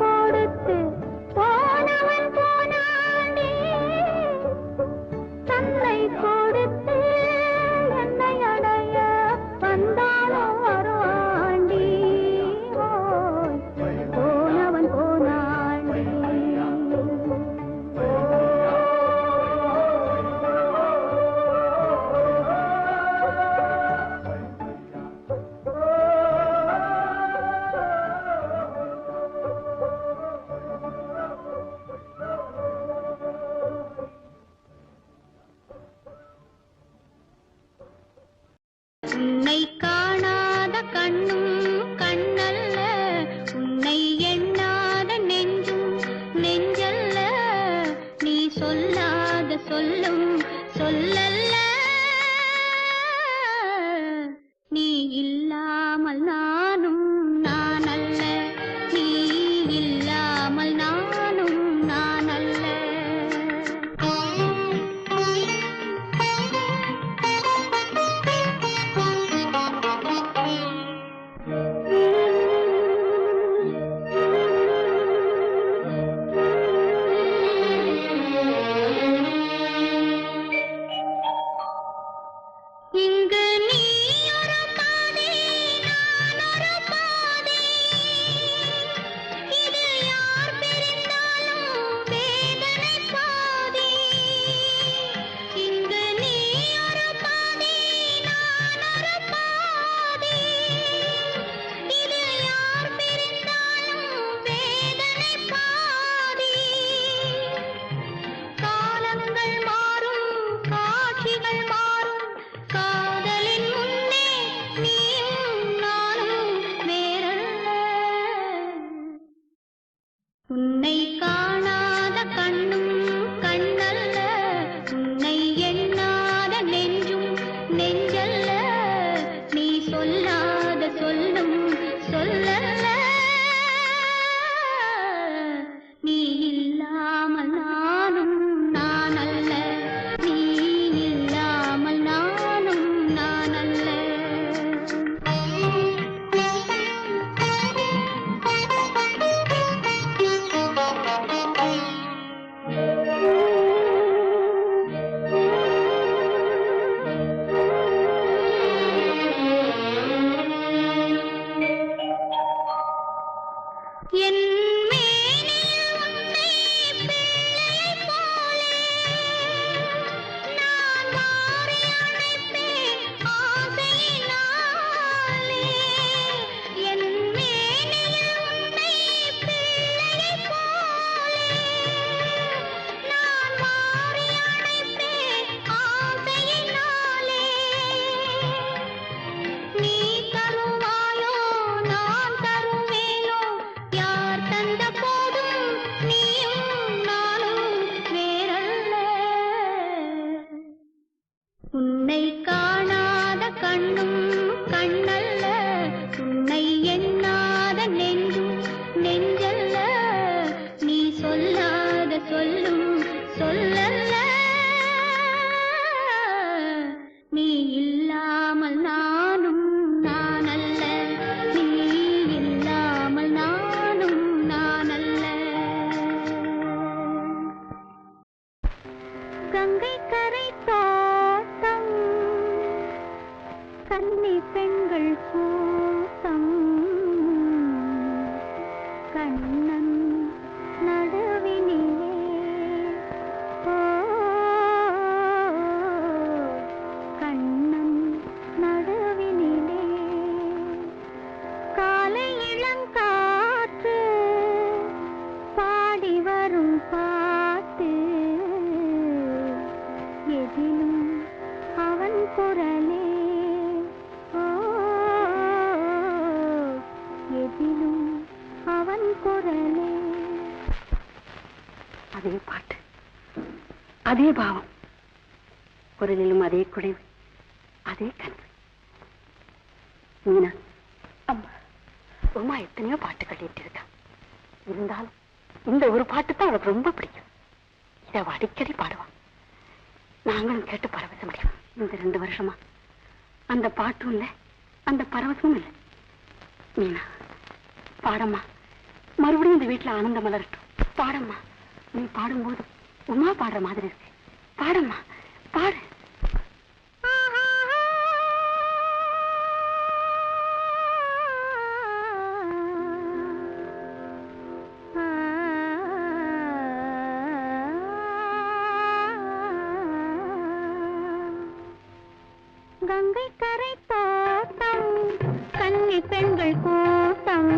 கொடுத்து உன்னை காணாத கண்ணும் கண்ணல்ல, உன்னை எண்ணாத நெஞ்சும் நெஞ்சல்ல, நீ சொல்லாத சொல்லும் சொல்லல்ல, நீ இல்லாமல் நானும் நானல்ல, நீ இல்லாமல் நானும் நானல்ல. கங்கை கரை தோட்டம், கன்னி பெண்கள் கூட்டம், கண்ணன் நடுவினிலே, ஓ கண்ணன் நடுவினிலே, காலை இளங்காற்று பாடி வரும் பாட்டு, எதிலும் அவன் குரலே, ஓ எதிலும் அவன் குரலே. அதே பாட்டு, அதே பாவம், குரலிலும் அதே குறைவு, அதே கனவு. மீனா, அம்மா உமா எத்தனையோ பாட்டு கட்டிட்டு இருக்கான். இருந்தாலும் இந்த ஒரு பாட்டு தான் அவளுக்கு ரொம்ப பிடிக்கும். இதை அவ அடிக்கடி பாடுவான். நாங்களும் கேட்டு பரவசம் அடைவோம். இந்த 2 வருஷமா அந்த பாட்டும் இல்லை, அந்த பரவசமும் இல்லை. மீனா பாடம்மா, மறுபடியும் இந்த வீட்டுல ஆனந்தம் மலரட்டும். பாடம்மா, நீ பாடும்போது உமா பாடுற மாதிரி இருக்கு. பாடம்மா, பாடு. கங்கை கரை தோட்டம், கன்னி பெண்கள் கூட்டம்,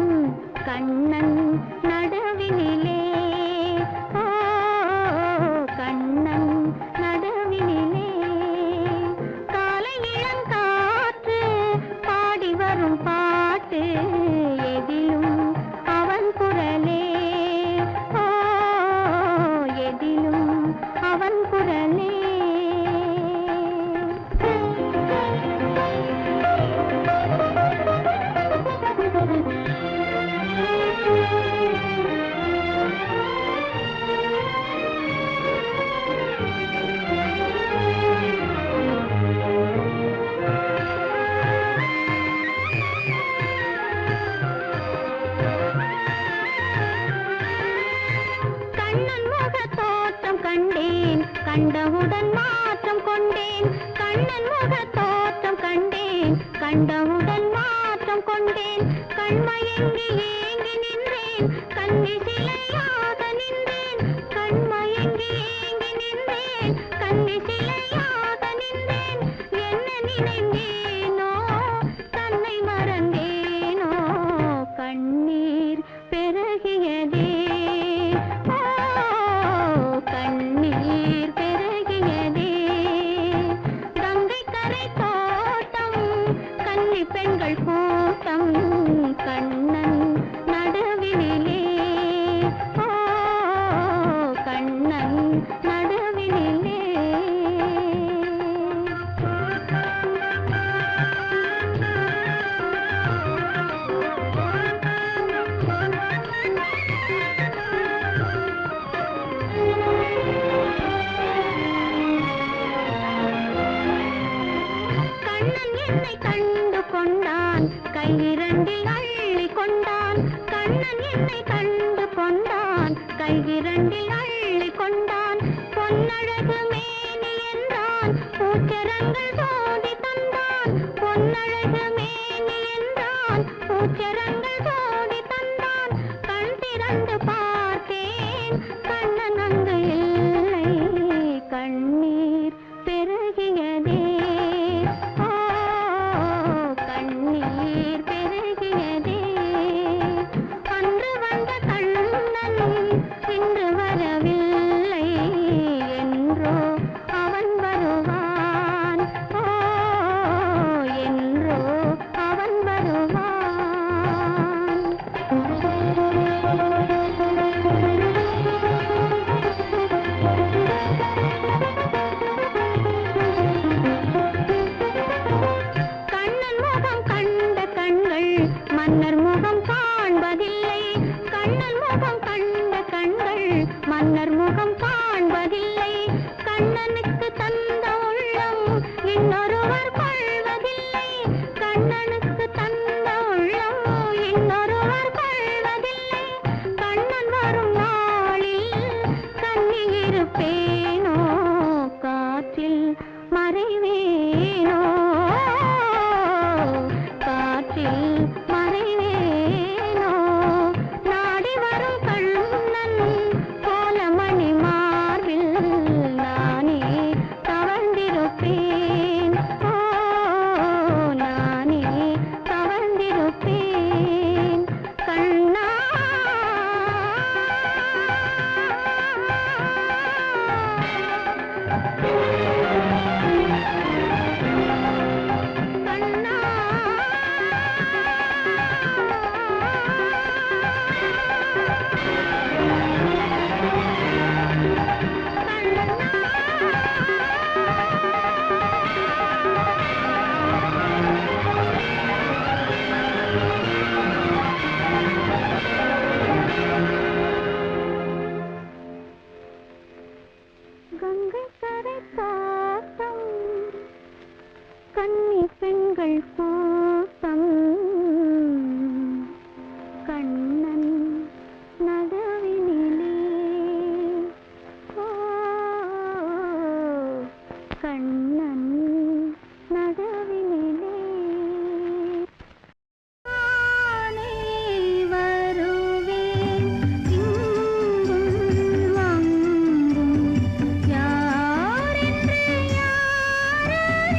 கண்ணன் நடுவினிலே, ஓ கண்ணன் நடுவினிலே, காலை இளங்காற்று பாடி வரும் பாட்டு, எதிலும் அவன் குரலே, ஓ எதிலும் அவன் குரலே. கண்டவுடன் மாற்றம் கொண்டேன், கண்ணன் முக தோற்றம் கண்டேன், கண்டவுடன் மாற்றம் கொண்டேன், கண்மயங்கி ஏங்கி நின்றேன், கண்ணி சிலையாக நின்றேன், கண்மயங்கி ஏங்கி நின்றேன், கண்ணி சிலையாக நின்றேன், என்ன நினைந்தேனோ தன்னை மறந்தேனோ, கண்ணீர் பெருகியதே, ஓ கண்ணீர் பெருகியதே, கங்கை கரை தோட்டம், கன்னி பெண்கள் கூட்டம், கண்ணன் நடுவினிலே, ஓ கண்ணன் நடுவினிலே. என்னை கண்டு கொண்டான், கையிரண்டில் அள்ளி கொண்டான், கண்ணன் என்னை கண்டு கொண்டான், கையிரண்டில் அள்ளி கொண்டான், பொன்னழகு மேனி என்றான், பூச்சரங்கள் சோதி தந்தான், பொன்னழகு மேனி என்றான், பூச்சரங்கள் சோதி தந்தான், கண் திறந்து பார்த்தேன், கண்ணன் அங்கு இல்லை, கண்ணீர் பெருகியதே, கண்ணீர் பெருகியதே, அன்று வந்த கண்ணன் இன்று வரவில்லை, என்றோ அவன் வருவான், ஓ என்றோ அவன் வருவான். இன்னொருவர் கொள்வதில்லை கண்ணனுக்கு தந்த உள்ளம் இன்னொருவர் கொள்வதில்லை கண்ணன் வரும் நாளில் கண்ணியிருப்பேனோ காற்றில் மறைவேனோ காற்றில் மறைவேனோ நாடி வரும் கண்ணன் கோலமணி மார்பில் நானே தவழ்ந்திருப்பேன் ஓ நானே தவழ்ந்திருப்பேன் கண்ணா கண்ணா கங்கை கரை தோட்டம் கன்னி பெண்கள் கூட்டம் கண்ணன் நடுவினிலே ஓ கண்ணன் நடுவினிலே நானே வருவேன் இங்கும் அங்கும் யாரென்று யாரறிவார்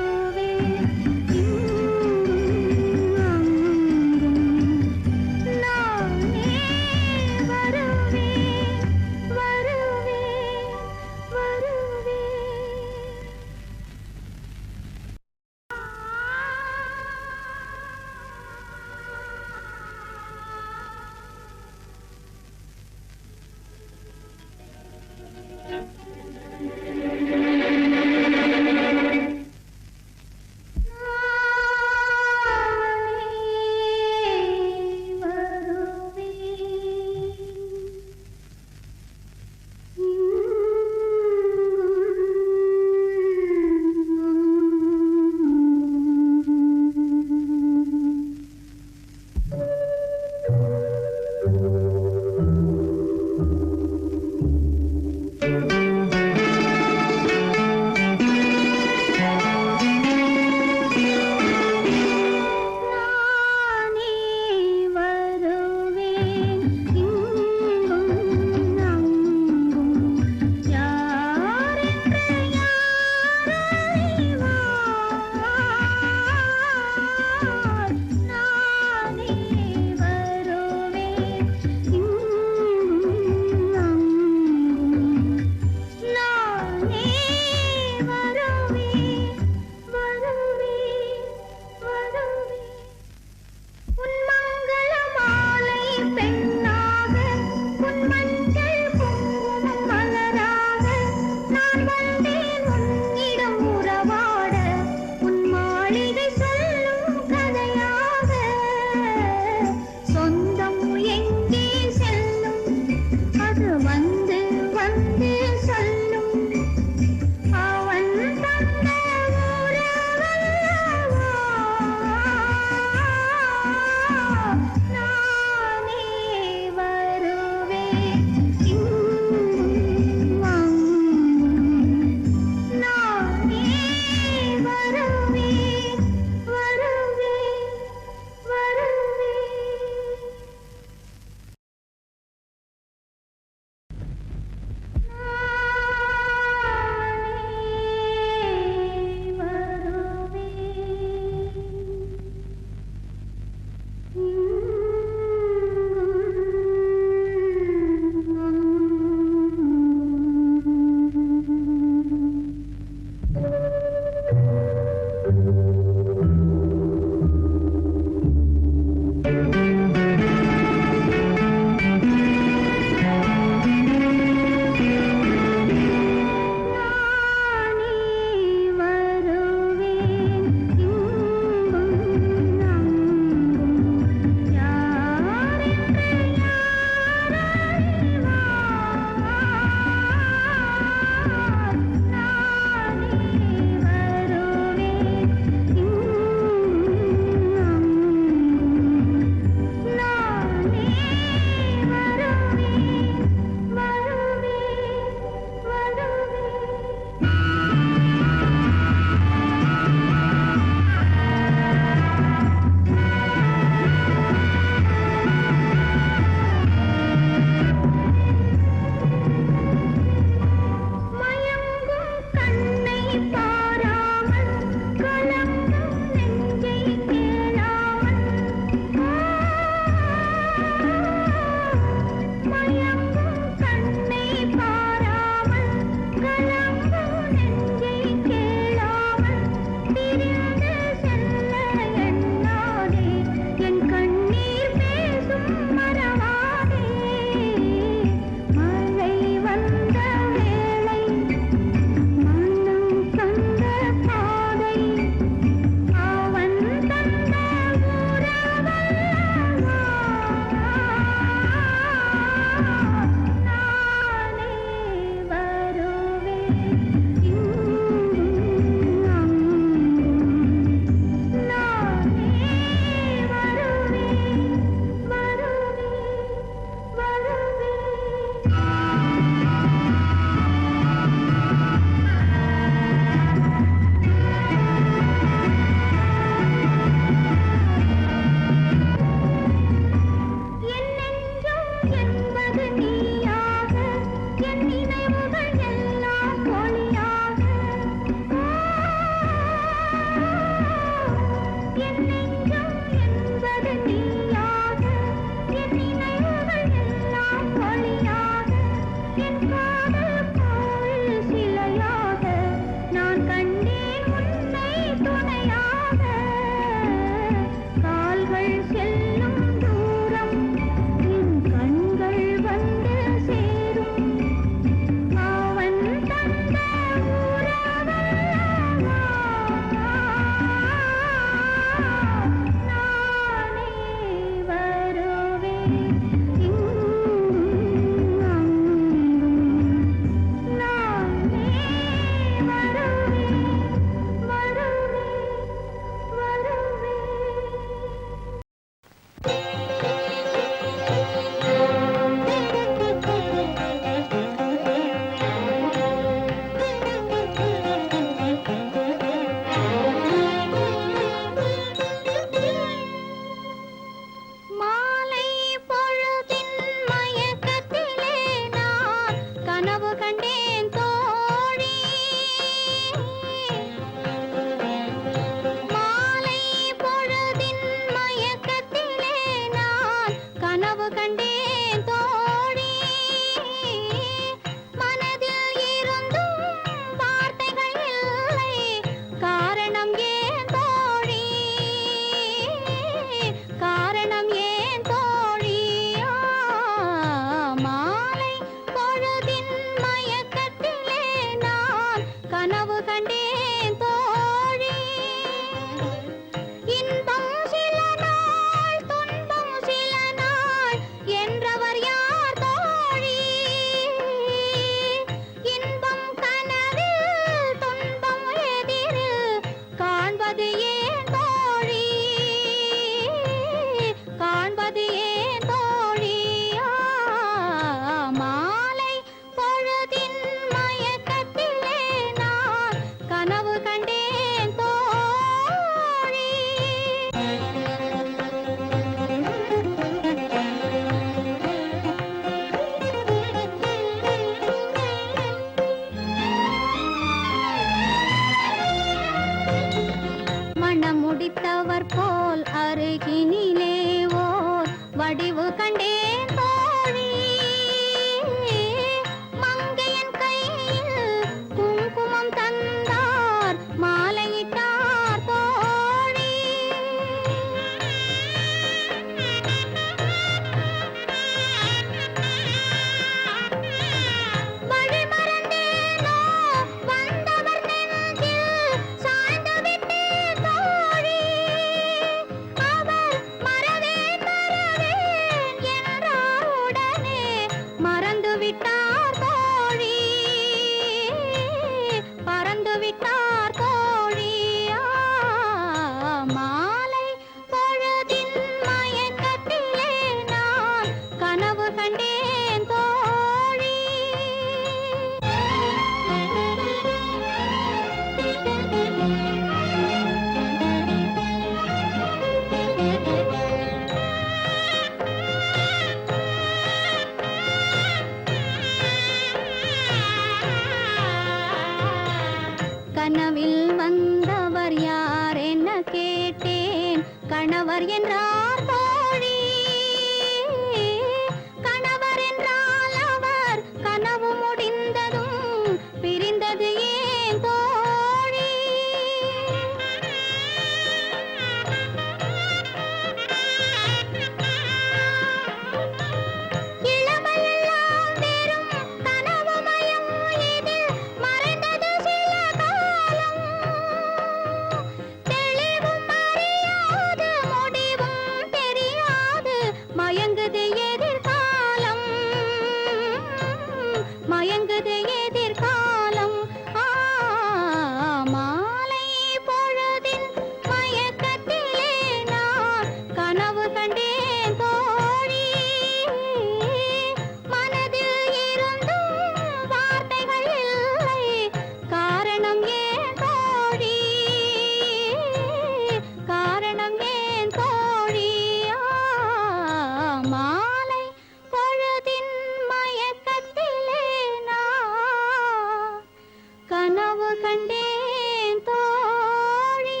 கண்டேன் தோழி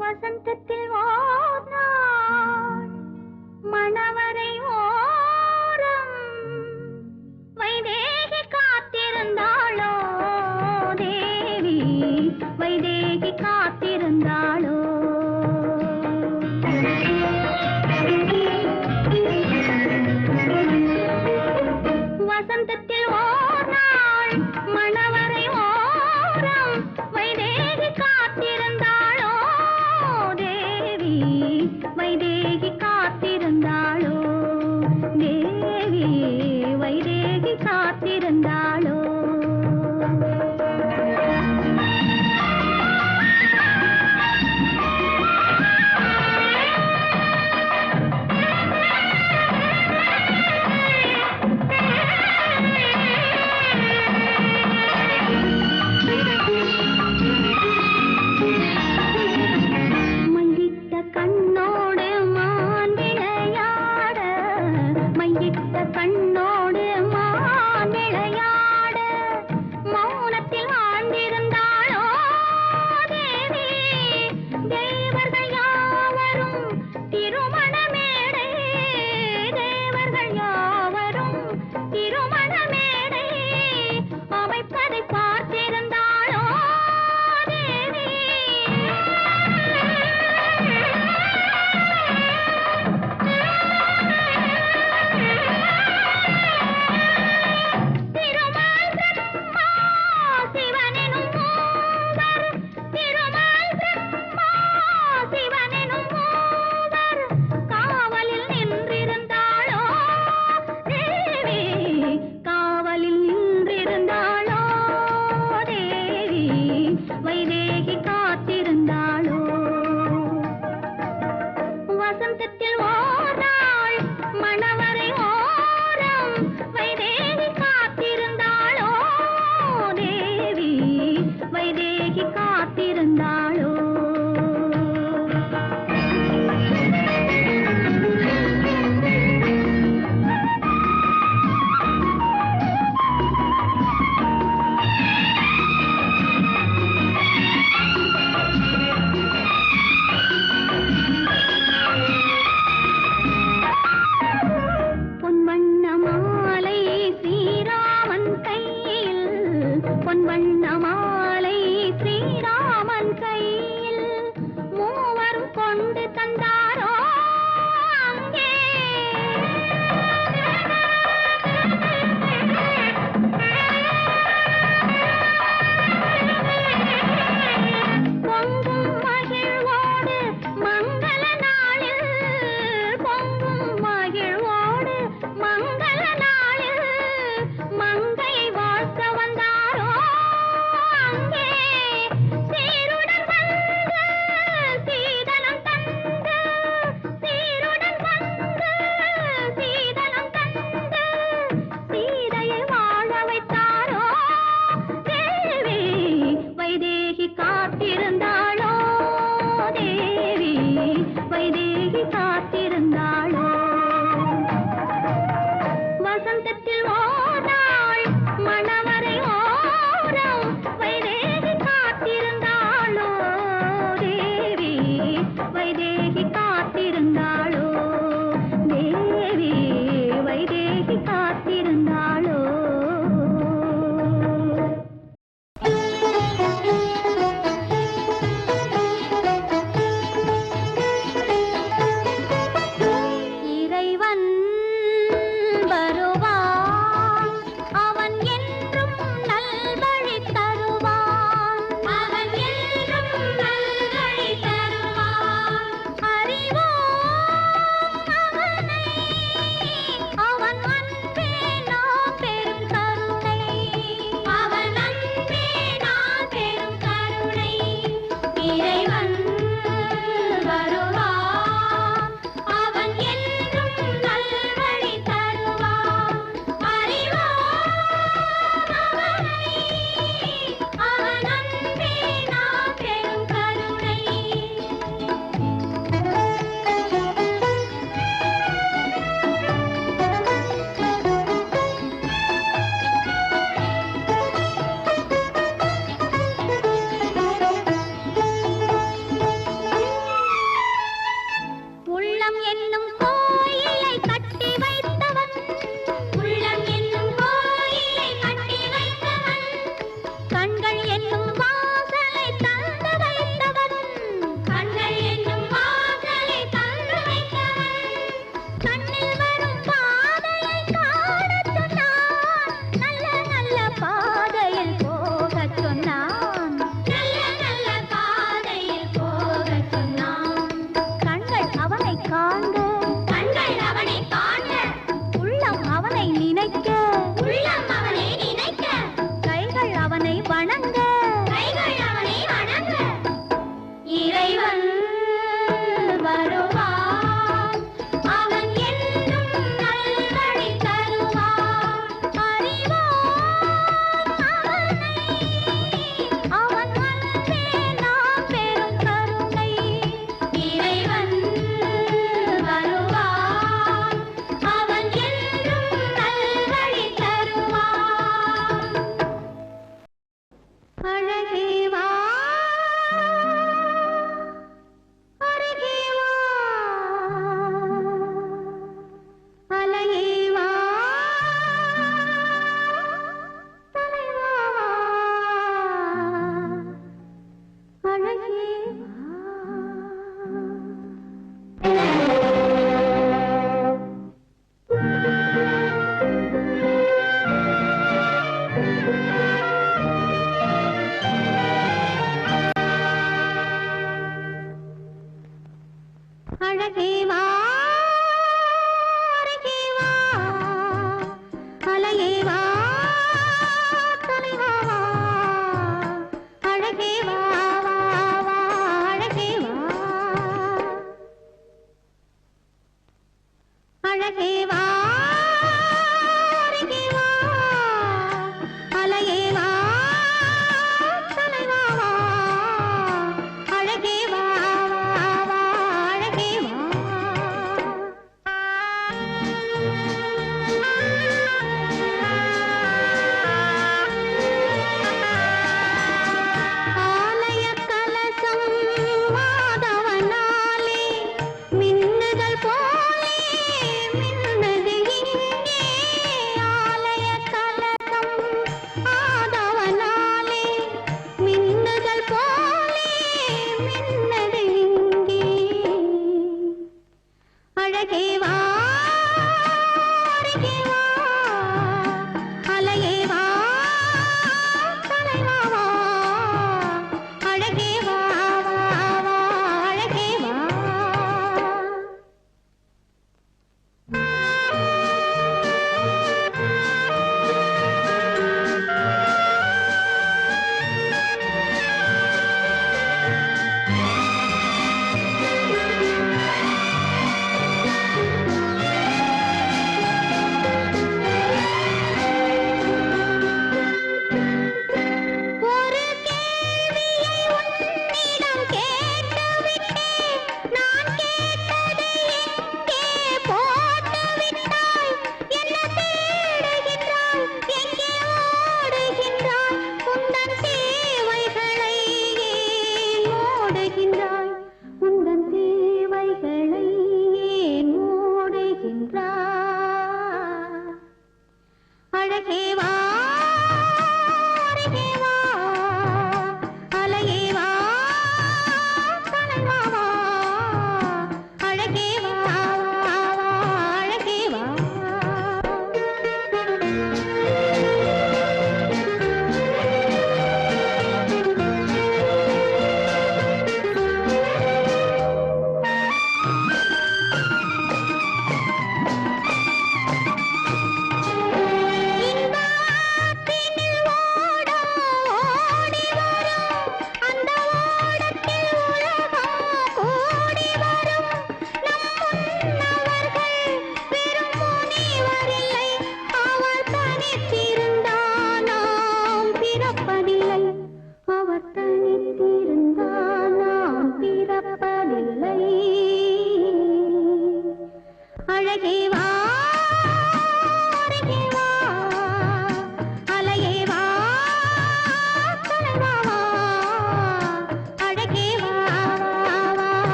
வசந்தத்தில் ஓர் நாள் மணவரை ஓரம் வைதேகி காத்திருந்தாளோ தேவி வைதேகி காத்திருந்தாளோ வசந்தத்தில் ஓர் நாள் மணவரை ஓரம் வைதேகி காத்திருந்தாளோ தேவி வைதேகி காத்திருந்தாளோ தேவி வைதேகி காத்திருந்தாளோ மங்கிட்ட கண்ணோடு மான் விளையாட மங்கிட்ட கண்ணோடு மான் விளையாட மௌனத்தில் ஆழ்ந்திருந்தாளோ தேவி தேவர்கள் யாவரும் திருமண மேடை தேவர்கள் யாவரும் திருமண மேடை அமைப்பதை பார்த்திருந்தாளோ தேவி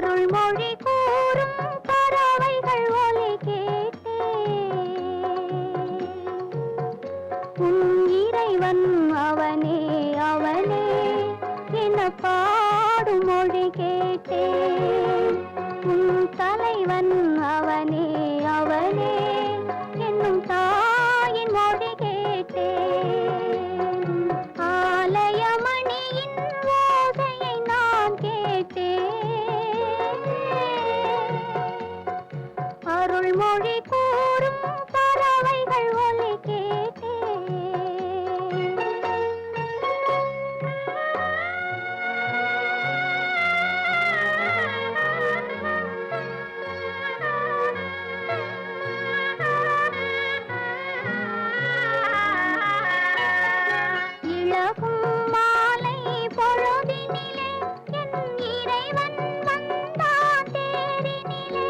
அருள்மொழி கூறும் பறவைகள் ஒலி கேட்டே உன் இறைவன் அவனே அவனே என பாடும் மொழி கேட்டே உன் தலைவன் அவனே அவனே என்னும் தாயின் மொழி கேட்டே ஆலயமணியின் ஓசையை நான் கேட்டேன் அருள்மொழி கூறும் பறவைகள் ஒலி கேட்டேன் இளகும் மாலை பொழுதினிலே என் இறைவன் வந்தான் தேரினிலே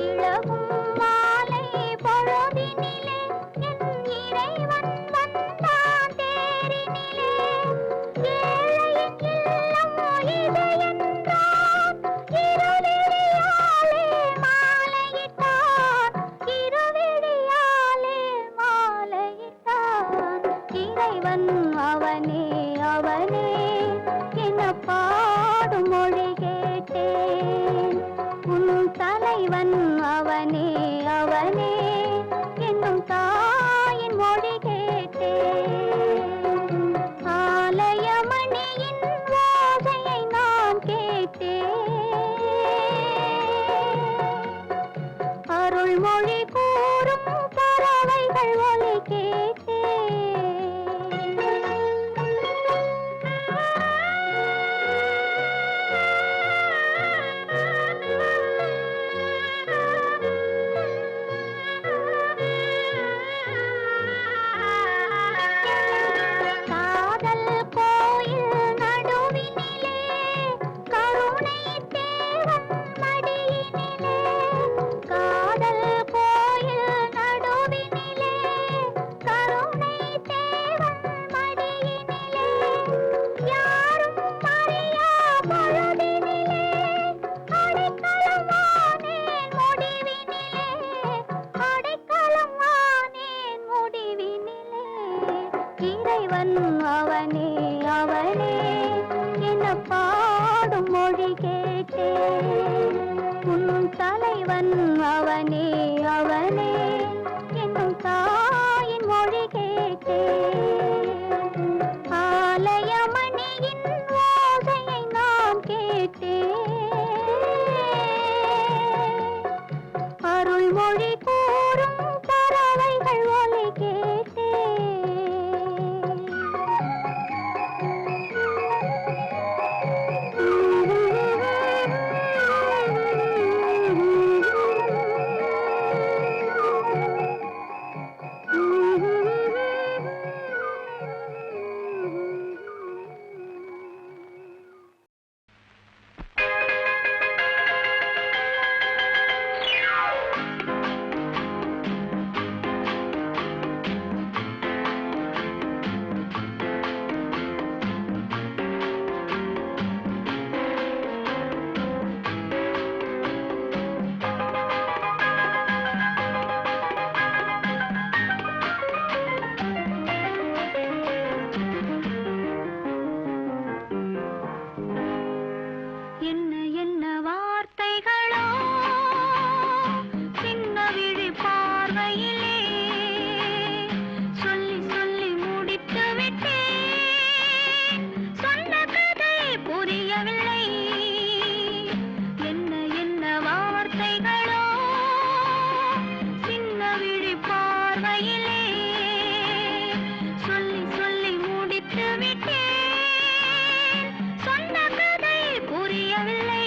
இளகும் மாலை பொழுதினிலே என் இறைவன் வந்தான் தேரினிலே ஏழையின் இல்லம் இது என்றான் இருவிழியாலே மாலையிட்டான் இருவிழியாலே மாலையிட்டான் இறைவன் அவனே அவனே என பாடும் மொழி கேட்டேன் உன் தலைவன் அவனே அவனே என்னும் தாயின் மொழி கேட்டேன் ஆலயமணியின் ஓசையை நான் கேட்டேன் அருள்மொழி கூறும் பறவைகள் ஒலி காதல் கோயில் நடுவினிலே கருணை தேவன் மடியினிலே காதல் கோயில் நடுவினிலே கருணை தேவன் மடியினிலே யாரும் அறியா பொழுதினிலே அடைக்கலமானேன் முடிவினிலே அடைக்கலமானேன் முடிவினிலே இறைவன் அவனே அவனே என பாடும் மொழி கேட்டேன் உன் தலைவன் அவனே அவனே என்னும் தாயின் மொழி கேட்டேன் ஆலயமணியின் ஓசையை நான் கேட்டேன் அருள்மொழி கூறும் பறவைகள் ஒலி என்ன என்ன வார்த்தைகளோ சின்ன விழி பார்வையிலே சொல்லி சொல்லி முடித்து விட்டேன் சொன்ன கதை புரியவில்லை என்ன என்ன வார்த்தைகளோ சின்ன விழி பார்வையிலே சொல்லி சொல்லி முடித்து விட்டேன் சொன்ன கதை புரியவில்லை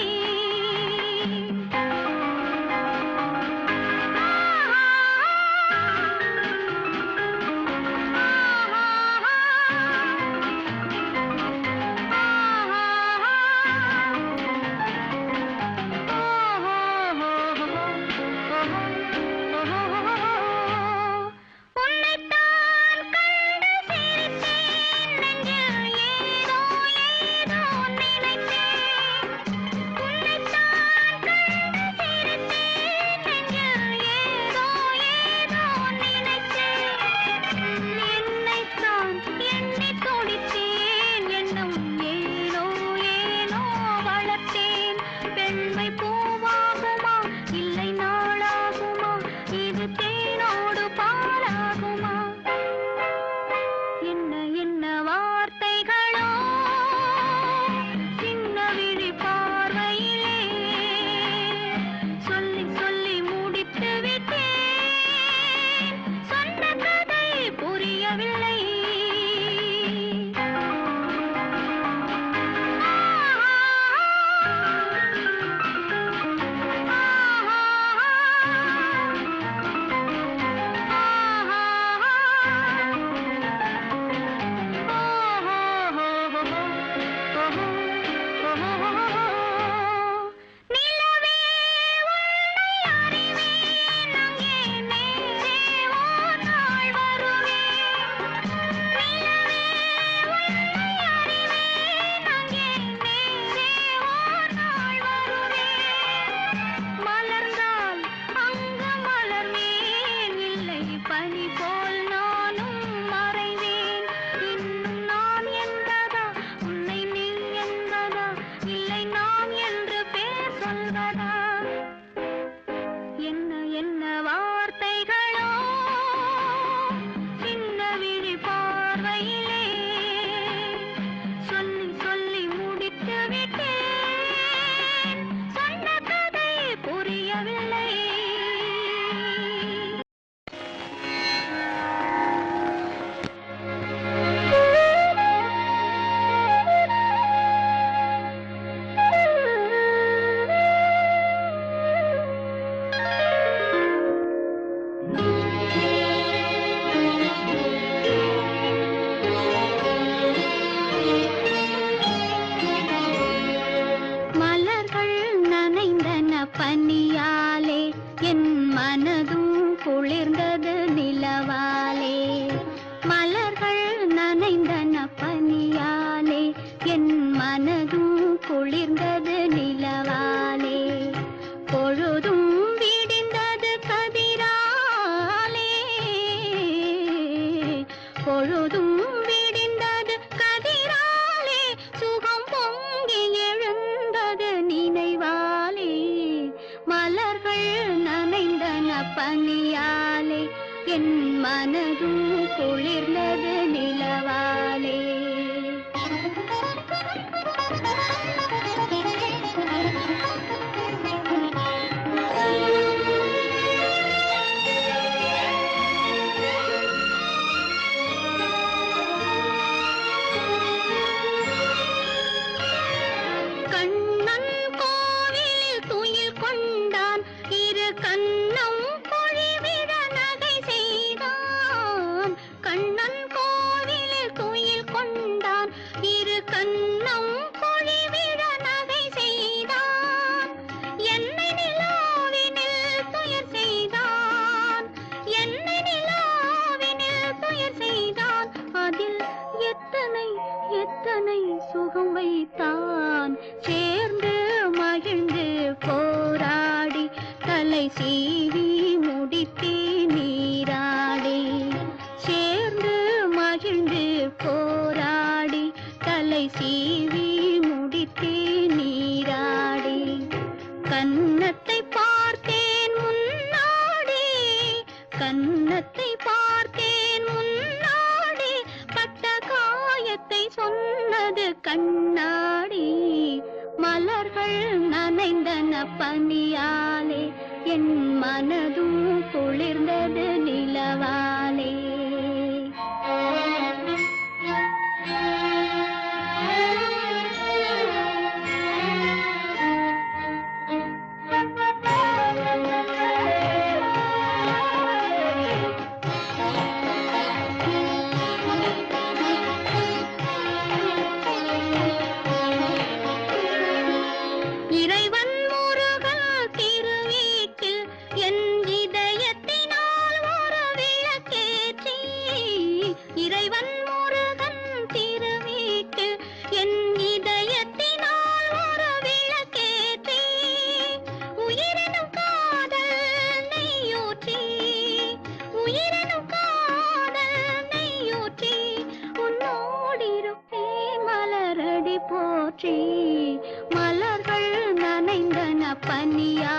பனியாலே என் மனதும் குளிர்ந்தது நிலவாலே மலர்கள் நனைந்தன பனியாலே என் மனதும் குளிர்ந்தது நிலவாலே பொழுதும் விடிந்தது கதிராலே பொழுதும் விடிந்தது கதிராலே சுகம் பொங்கி எழுந்தது நினைவாலே மலர்கள் நனைந்தன பனியாலே என் மனதும் குளிர்ந்தது நிலவாலே கண்ணன் கோவிலில் துயில் கொண்டான் இரு கண்ணம் பொழிவிட நகை செய்தான் கண்ணன் கோவிலில் துயில் கொண்டான் இரு கண்ணம் பொழிவிட நகை செய்தான் என்னை நிலாவினில் துயர் செய்தான் என்னை நிலாவினில் துயர் செய்தான் அதில் எத்தனை எத்தனை சுகம் வைத்தான் சேர்ந்து மகிழ்ந்து போராடி தலை சீவி முடித்தே நீராடி சேர்ந்து மகிழ்ந்து போராடி தலை சீவி முடித்தே நீராடி கன்னத்தை பார்த்தேன் முன்னாடி கன்னத்தை பார்த்தேன் முன்னாடி பட்ட காயத்தை சொன்னது கண்ணாடி மலர்கள் நனைந்தன பனியாலே என் மனதும் குளிர்ந்தது நிலவாலே இறைவன் முருகன் திருவீட்டில் என் இதயத்தினால் ஒரு விளக்கேற்றி இறைவன் முருகன் திருவீட்டில் என் இதயத்தினால் ஒரு விளக்கேற்றி உயிரினும் காதல் நெய்யூற்றி உயிரினும் காதல் நெய்யூற்றி உன்னோடிருப்பேன் மலரடி போற்றி மலர்கள் நனைந்தன பனியா